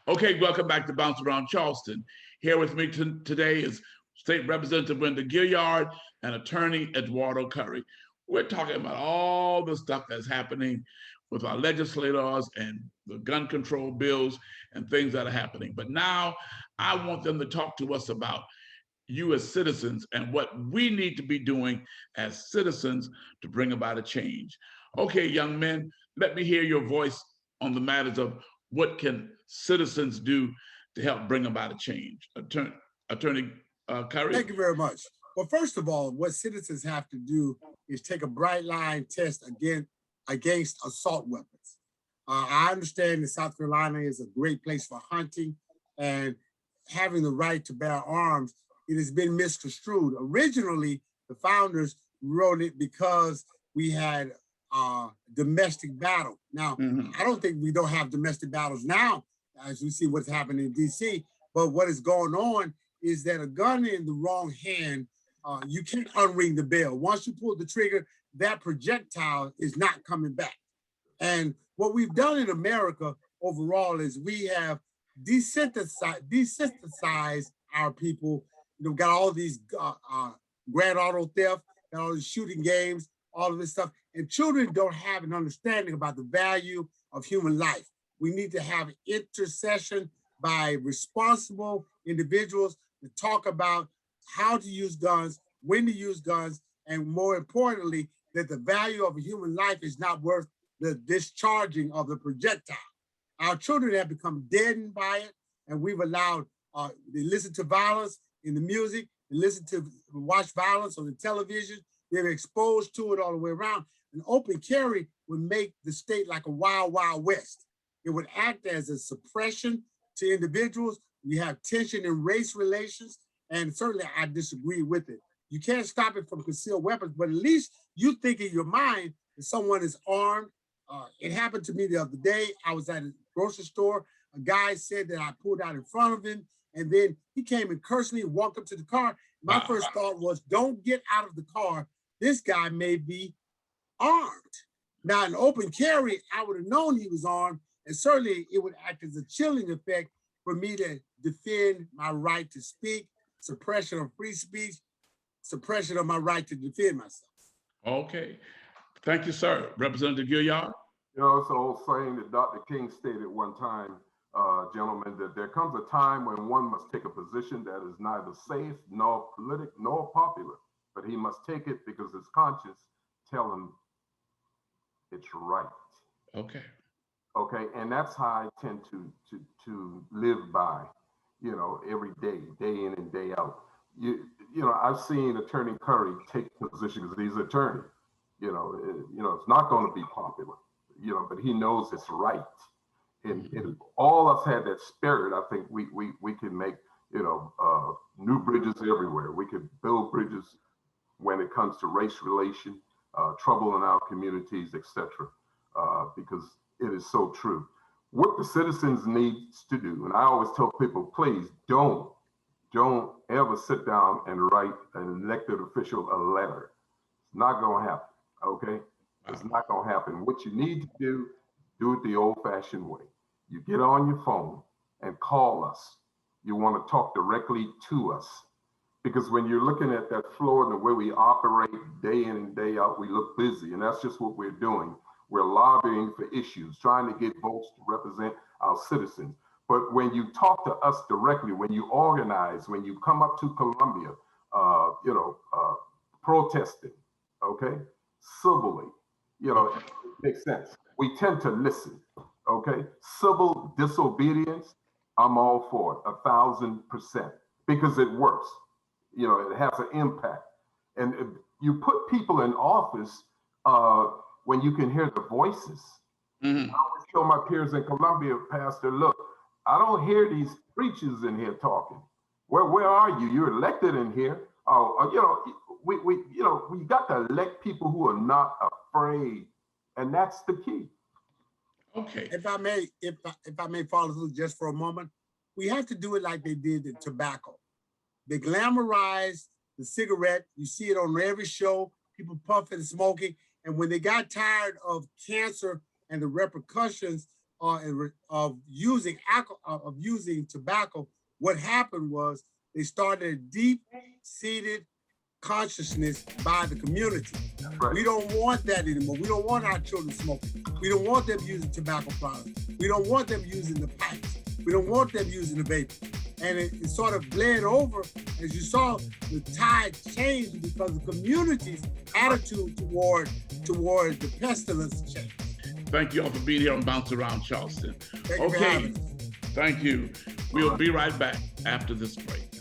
Okay, welcome back to Bounce Around Charleston. Here with me today is State Representative Wendell Gilliard and Attorney Eduardo Curry. We're talking about all the stuff that's happening with our legislators and the gun control bills and things that are happening. But now I want them to talk to us about you as citizens and what we need to be doing as citizens to bring about a change. Okay, young men, let me hear your voice on the matters of what can citizens do to help bring about a change. Attorney Curry? Thank you very much. Well, first of all, what citizens have to do is take a bright line test against assault weapons. I understand that South Carolina is a great place for hunting and having the right to bear arms. It has been misconstrued. Originally, the founders wrote it because we had domestic battle. Now, I don't think we don't have domestic battles now, as we see what's happening in DC, but what is going on is that a gun in the wrong hand, you can't unring the bell. Once you pull the trigger, that projectile is not coming back. And what we've done in America overall is we have desensitized our people. You know, got all these grand auto theft, got all these shooting games, all of this stuff. And children don't have an understanding about the value of human life. We need to have intercession by responsible individuals to talk about how to use guns, when to use guns, and more importantly, that the value of a human life is not worth the discharging of the projectile. Our children have become deadened by it, and we've allowed, they listen to violence in the music, they watch violence on the television, they're exposed to it all the way around. An open carry would make the state like a wild, wild west. It would act as a suppression to individuals. We have tension in race relations, and certainly I disagree with it. You can't stop it from concealed weapons, but at least you think in your mind that someone is armed. It happened to me the other day. I was at a grocery store. A guy said that I pulled out in front of him, and then he came and cursed me and walked up to the car. My first thought was, don't get out of the car. This guy may be armed. Now, in open carry, I would have known he was armed, and certainly it would act as a chilling effect for me to defend my right to speak, suppression of free speech, suppression of my right to defend myself. Okay. Thank you, sir. Representative Gilliard? You know, it's an old saying that Dr. King stated one time, gentlemen, that there comes a time when one must take a position that is neither safe nor politic nor popular, but he must take it because his conscience tell him it's right. Okay. Okay, and that's how I tend to live by, you know, every day, day in and day out. You know, I've seen Attorney Curry take position because he's an attorney. You know, it's not going to be popular, you know, but he knows it's right. And all of us had that spirit. I think we can make, you know, new bridges everywhere. We could build bridges when it comes to race relation, trouble in our communities, etc. Because it is so true. What the citizens needs to do, and I always tell people, please don't ever sit down and write an elected official a letter. It's not going to happen. Okay, it's not going to happen. What you need to do it the old-fashioned way. You get on your phone and call us. You want to talk directly to us, because when you're looking at that floor and the way we operate day in and day out, we look busy, and that's just what we're doing. We're lobbying for issues, trying to get votes to represent our citizens. But when you talk to us directly, when you organize, when you come up to Columbia, you know, protesting, okay, civilly, you know, it makes sense. We tend to listen, okay? Civil disobedience, I'm all for it, 1,000%, because it works. You know, it has an impact. And if you put people in office when you can hear the voices. I always tell my peers in Columbia, Pastor, look, I don't hear these preachers in here talking. Where are you? You're elected in here. You know, we got to elect people who are not afraid, and that's the key. Okay. If I may follow through just for a moment, we have to do it like they did the tobacco. They glamorize the cigarette. You see it on every show. People puffing and smoking. And when they got tired of cancer and the repercussions of using alcohol, of using tobacco, what happened was they started a deep-seated consciousness by the community. Right. We don't want that anymore. We don't want our children smoking. We don't want them using tobacco products. We don't want them using the pipes. We don't want them using the vape. And it sort of bled over. As you saw, the tide changed because the community's attitude toward the pestilence changed. Thank you all for being here on Bounce Around Charleston. Thank you for having us. Thank you. We'll be right back after this break.